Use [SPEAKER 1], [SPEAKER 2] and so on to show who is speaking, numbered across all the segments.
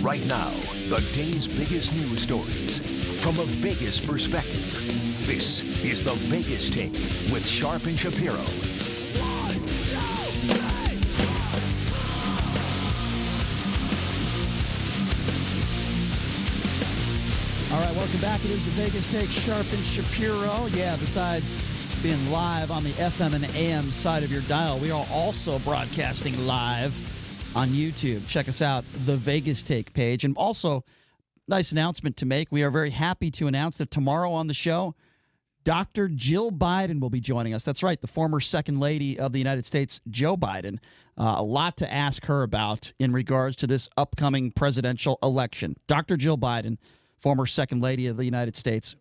[SPEAKER 1] Right now, the day's biggest news stories from a Vegas perspective. This is the Vegas Take with Sharp and Shapiro.
[SPEAKER 2] All right, welcome back. It is the Vegas Take, Sharp and Shapiro. Yeah, besides being live on the FM and AM side of your dial, we are also broadcasting live on YouTube. Check us out, the Vegas Take page. And also, nice announcement to make. We are very happy to announce that tomorrow on the show, Dr. Jill Biden will be joining us. That's right, the former Second Lady of the United States, Joe Biden. A lot to ask her about in regards to this upcoming presidential election. Dr. Jill Biden, former Second Lady of the United States,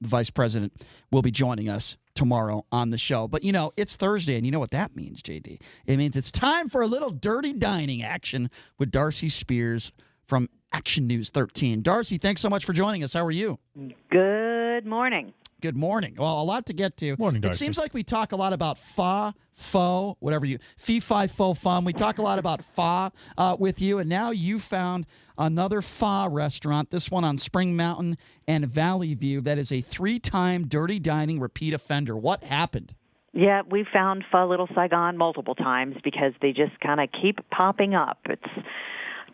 [SPEAKER 2] Vice President, will be joining us tomorrow on the show. But, you know, it's Thursday, and you know what that means, JD. It means it's time for a little dirty dining action with Darcy Spears from Action News 13. Darcy, thanks so much for joining us. How are you?
[SPEAKER 3] Good morning.
[SPEAKER 2] Good morning. Well, a lot to get to.
[SPEAKER 4] Morning, Darcy.
[SPEAKER 2] It seems like we talk a lot about pho, whatever you, fee, fi, fo, fum. We talk a lot about pho with you, and now you found another pho restaurant, this one on Spring Mountain and Valley View, that is a 3-time dirty dining repeat offender. What happened?
[SPEAKER 3] Yeah, we found Pho Little Saigon multiple times because they just kind of keep popping up. It's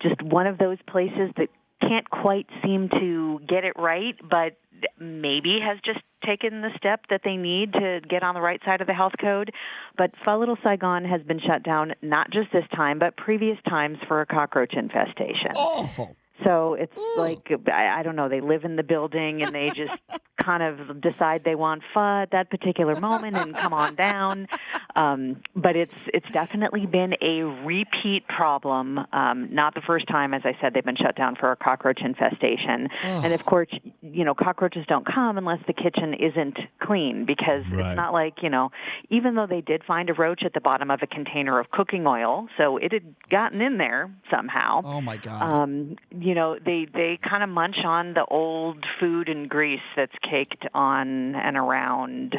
[SPEAKER 3] just one of those places that can't quite seem to get it right, but maybe has just taken the step that they need to get on the right side of the health code. But Pho Little Saigon has been shut down not just this time, but previous times for a cockroach infestation.
[SPEAKER 2] Oh.
[SPEAKER 3] So it's like, I don't know, they live in the building and they just kind of decide they want pho at that particular moment and come on down. But it's definitely been a repeat problem. Not the first time, as I said, they've been shut down for a cockroach infestation. And of course, you know, cockroaches don't come unless the kitchen isn't clean, because it's not like, you know, even though they did find a roach at the bottom of a container of cooking oil, so it had gotten in there somehow.
[SPEAKER 2] Oh, my God.
[SPEAKER 3] You know, they kind of munch on the old food and grease that's caked on and around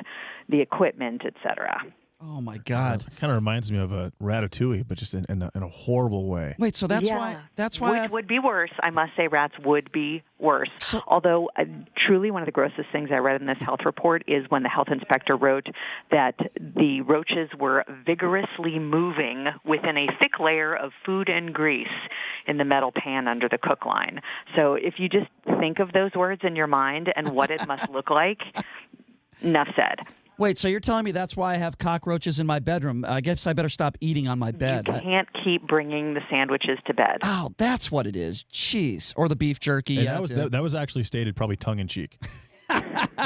[SPEAKER 3] the equipment, et cetera.
[SPEAKER 2] Oh, my God.
[SPEAKER 4] It kind of reminds me of a Ratatouille, but just in a horrible way.
[SPEAKER 2] Wait, so that's why
[SPEAKER 3] Which would be worse. I must say rats would be worse. Although, truly, one of the grossest things I read in this health report is when the health inspector wrote that the roaches were vigorously moving within a thick layer of food and grease in the metal pan under the cook line. So if you just think of those words in your mind and what it must look like, enough said.
[SPEAKER 2] Wait, so you're telling me that's why I have cockroaches in my bedroom? I guess I better stop eating on my bed.
[SPEAKER 3] You can't keep bringing the sandwiches to bed.
[SPEAKER 2] Oh, that's what it is. Jeez. Or the beef jerky.
[SPEAKER 4] And that was actually stated probably tongue-in-cheek.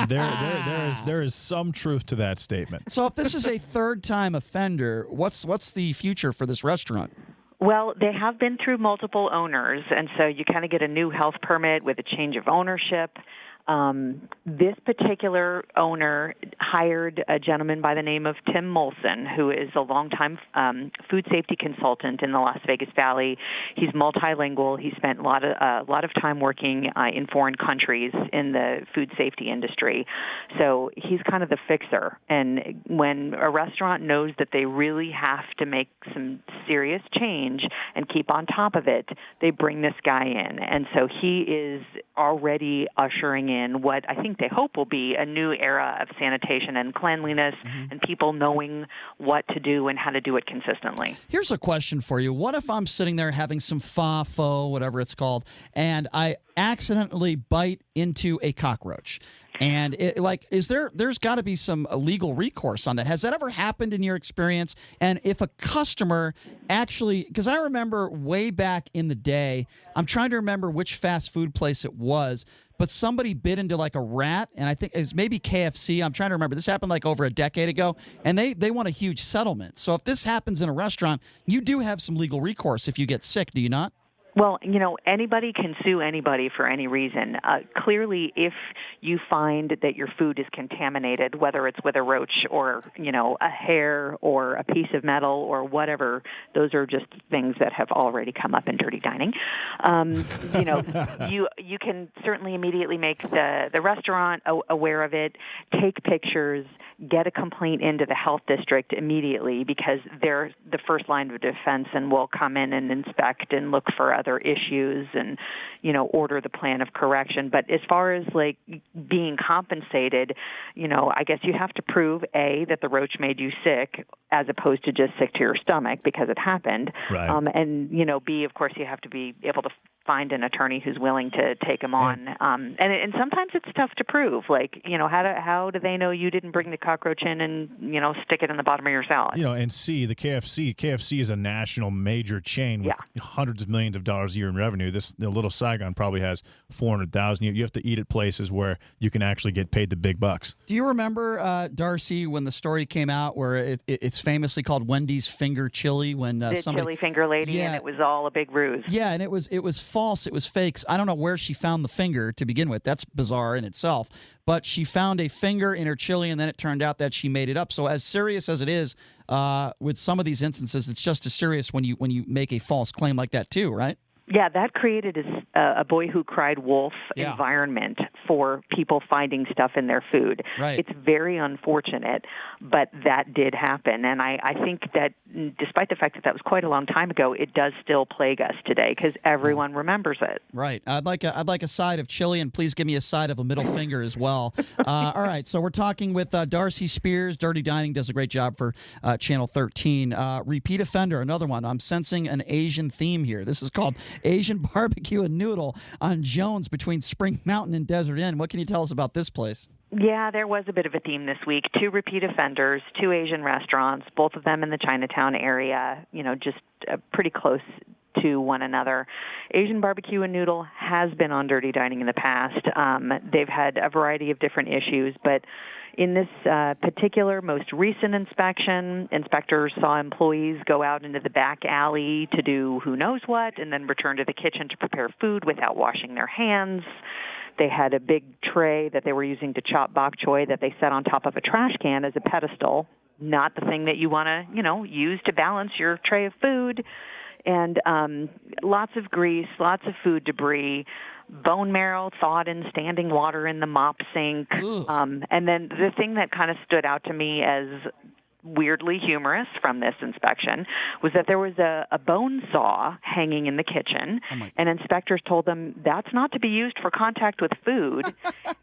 [SPEAKER 4] There is some truth to that statement.
[SPEAKER 2] So if this is a third-time offender, what's the future for this restaurant?
[SPEAKER 3] Well, they have been through multiple owners, and so you kind of get a new health permit with a change of ownership. This particular owner hired a gentleman by the name of Tim Molson, who is a longtime food safety consultant in the Las Vegas Valley. He's multilingual. He spent a lot of time working in foreign countries in the food safety industry. So he's kind of the fixer. And when a restaurant knows that they really have to make some serious change and keep on top of it, they bring this guy in. And so he is already ushering in what I think they hope will be a new era of sanitation and cleanliness and people knowing what to do and how to do it consistently.
[SPEAKER 2] Here's a question for you. What if I'm sitting there having some pho, whatever it's called, and I accidentally bite into a cockroach? And there's got to be some legal recourse on that. Has that ever happened in your experience? And if a customer actually, because I remember way back in the day, I'm trying to remember which fast food place it was, but somebody bit into like a rat, and I think it was maybe KFC. I'm trying to remember. This happened like over a decade ago, and they want a huge settlement. So if this happens in a restaurant, you do have some legal recourse if you get sick, do you not?
[SPEAKER 3] Well, you know, anybody can sue anybody for any reason. Clearly, if you find that your food is contaminated, whether it's with a roach or, you know, a hair or a piece of metal or whatever, those are just things that have already come up in dirty dining. You know, you can certainly immediately make the restaurant aware of it, take pictures, get a complaint into the health district immediately because they're the first line of defense and will come in and inspect and look for other issues and, order the plan of correction. But as far as like being compensated, I guess you have to prove A, that the roach made you sick as opposed to just sick to your stomach because it happened.
[SPEAKER 4] Right.
[SPEAKER 3] And, B, of course, you have to be able to find an attorney who's willing to take them on. And sometimes it's tough to prove. Like, how do they know you didn't bring the cockroach in and, stick it in the bottom of your salad?
[SPEAKER 4] And C, the KFC is a national major chain with hundreds of millions of dollars a year in revenue. The little Saigon probably has 400,000. You have to eat at places where you can actually get paid the big bucks.
[SPEAKER 2] Do you remember, Darcy, when the story came out where it's famously called Wendy's Finger Chili? When
[SPEAKER 3] the chili finger lady, and it was all a big ruse.
[SPEAKER 2] Yeah, and it was false. It was fake. I don't know where she found the finger to begin with. That's bizarre in itself. But she found a finger in her chili, and then it turned out that she made it up. So as serious as it is with some of these instances, it's just as serious when you make a false claim like that too, right?
[SPEAKER 3] Yeah, that created a boy who cried wolf environment for people finding stuff in their food.
[SPEAKER 2] Right.
[SPEAKER 3] It's very unfortunate, but that did happen. And I think that despite the fact that that was quite a long time ago, it does still plague us today because everyone remembers it.
[SPEAKER 2] Right. I'd like a side of chili, and please give me a side of a middle finger as well. All right, so we're talking with Darcy Spears. Dirty Dining does a great job for Channel 13. Repeat offender, another one. I'm sensing an Asian theme here. This is called Asian Barbecue and Noodle on Jones between Spring Mountain and Desert Inn. What can you tell us about this place?
[SPEAKER 3] Yeah, there was a bit of a theme this week. 2 repeat offenders, 2 Asian restaurants, both of them in the Chinatown area, just pretty close to one another. Asian Barbecue and Noodle has been on Dirty Dining in the past. They've had a variety of different issues, but in this particular most recent inspection, inspectors saw employees go out into the back alley to do who knows what and then return to the kitchen to prepare food without washing their hands. They had a big tray that they were using to chop bok choy that they set on top of a trash can as a pedestal, not the thing that you want to, use to balance your tray of food. And lots of grease, lots of food debris, bone marrow thawed in standing water in the mop sink. And then the thing that kind of stood out to me as weirdly humorous from this inspection was that there was a bone saw hanging in the kitchen, and inspectors told them that's not to be used for contact with food.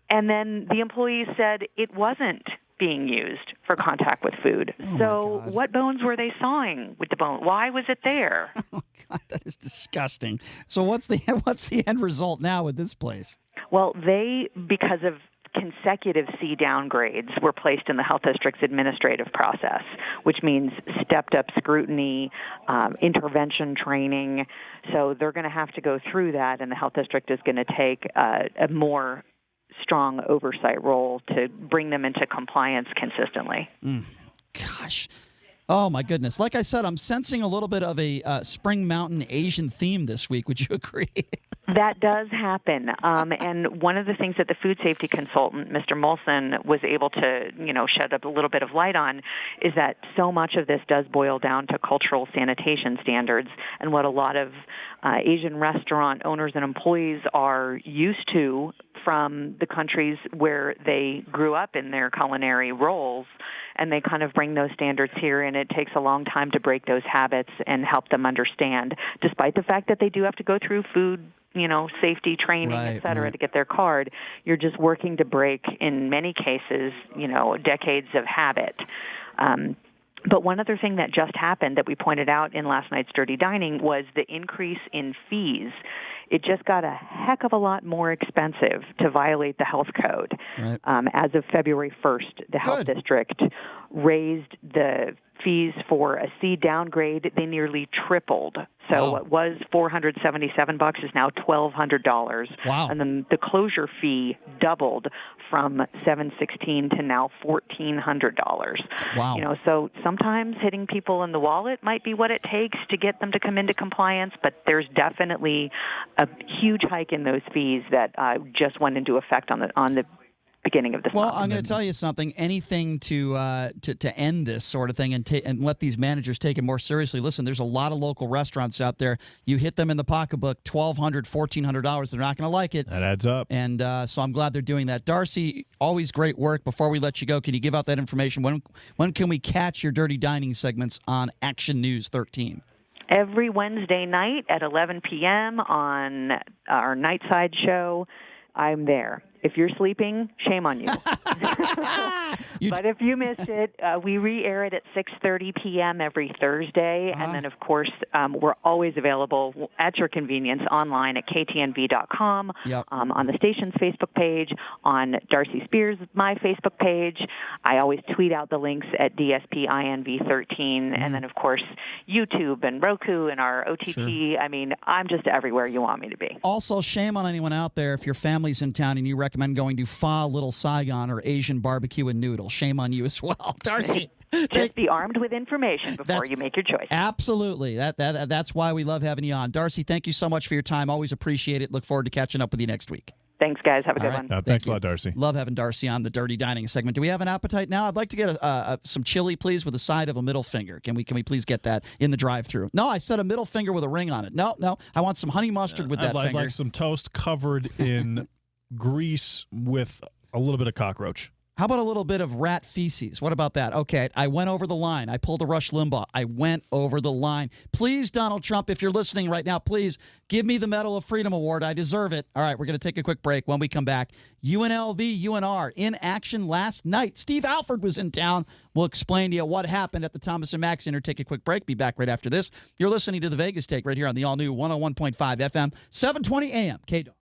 [SPEAKER 3] And then the employees said it wasn't being used for contact with food. So what bones were they sawing with the bone? Why was it there?
[SPEAKER 2] Oh, God, that is disgusting. So what's the end result now with this place?
[SPEAKER 3] Well, they, because of consecutive C downgrades, were placed in the health district's administrative process, which means stepped-up scrutiny, intervention training. So they're going to have to go through that, and the health district is going to take a more strong oversight role to bring them into compliance consistently.
[SPEAKER 2] Gosh. Oh, my goodness. Like I said, I'm sensing a little bit of a Spring Mountain Asian theme this week. Would you agree?
[SPEAKER 3] That does happen. And one of the things that the food safety consultant, Mr. Molson, was able to, shed a little bit of light on is that so much of this does boil down to cultural sanitation standards and what a lot of Asian restaurant owners and employees are used to from the countries where they grew up in their culinary roles, and they kind of bring those standards here, and it takes a long time to break those habits and help them understand, despite the fact that they do have to go through food, safety training, et cetera, to get their card. You're just working to break, in many cases, decades of habit. But one other thing that just happened that we pointed out in last night's Dirty Dining was the increase in fees. It just got a heck of a lot more expensive to violate the health code.
[SPEAKER 2] Right.
[SPEAKER 3] As of February 1st, the health district raised the fees for a C downgrade. They nearly tripled. So what was $477 is now $1,200.
[SPEAKER 2] Wow.
[SPEAKER 3] And then the closure fee doubled from $716 to now $1,400.
[SPEAKER 2] Wow.
[SPEAKER 3] So sometimes hitting people in the wallet might be what it takes to get them to come into compliance, but there's definitely a huge hike in those fees that just went into effect on the beginning of this month.
[SPEAKER 2] I'm going to tell you something. Anything to end this sort of thing and let these managers take it more seriously. Listen, there's a lot of local restaurants out there. You hit them in the pocketbook, $1,200, $1,400. They're not going to like it.
[SPEAKER 4] That adds up.
[SPEAKER 2] And so I'm glad they're doing that. Darcy, always great work. Before we let you go, can you give out that information? When can we catch your Dirty Dining segments on Action News 13?
[SPEAKER 3] every Wednesday night at 11 p.m. on our Nightside show. I'm there. If you're sleeping, shame on you. But if you missed it, we re-air it at 6:30 p.m. every Thursday. And then, of course, we're always available at your convenience online at ktnv.com, on the station's Facebook page, on Darcy Spears' my Facebook page. I always tweet out the links at DSPINV13. And then, of course, YouTube and Roku and our OTT. Sure. I mean, I'm just everywhere you want me to be.
[SPEAKER 2] Also, shame on anyone out there if your family's in town and you recommend going to Pho Little Saigon or Asian barbecue and noodle. Shame on you as well, Darcy.
[SPEAKER 3] Just be armed with information before you make your choice.
[SPEAKER 2] Absolutely. That's why we love having you on. Darcy, thank you so much for your time. Always appreciate it. Look forward to catching up with you next week.
[SPEAKER 3] Thanks, guys. Have a good one.
[SPEAKER 4] Thanks a lot, Darcy.
[SPEAKER 2] Love having Darcy on the Dirty Dining segment. Do we have an appetite now? I'd like to get some chili, please, with a side of a middle finger. Can we please get that in the drive-thru? No, I said a middle finger with a ring on it. No. I want some honey mustard with that finger.
[SPEAKER 4] I'd like some toast covered in grease with a little bit of cockroach.
[SPEAKER 2] How about a little bit of rat feces? What about that? Okay, I went over the line. I pulled a Rush Limbaugh. I went over the line. Please, Donald Trump, if you're listening right now, please give me the Medal of Freedom Award. I deserve it. All right, we're going to take a quick break. When we come back, UNLV, UNR in action last night. Steve Alford was in town. We'll explain to you what happened at the Thomas & Mack Center. Take a quick break. Be back right after this. You're listening to The Vegas Take right here on the all-new 101.5 FM, 720 AM, KDOW.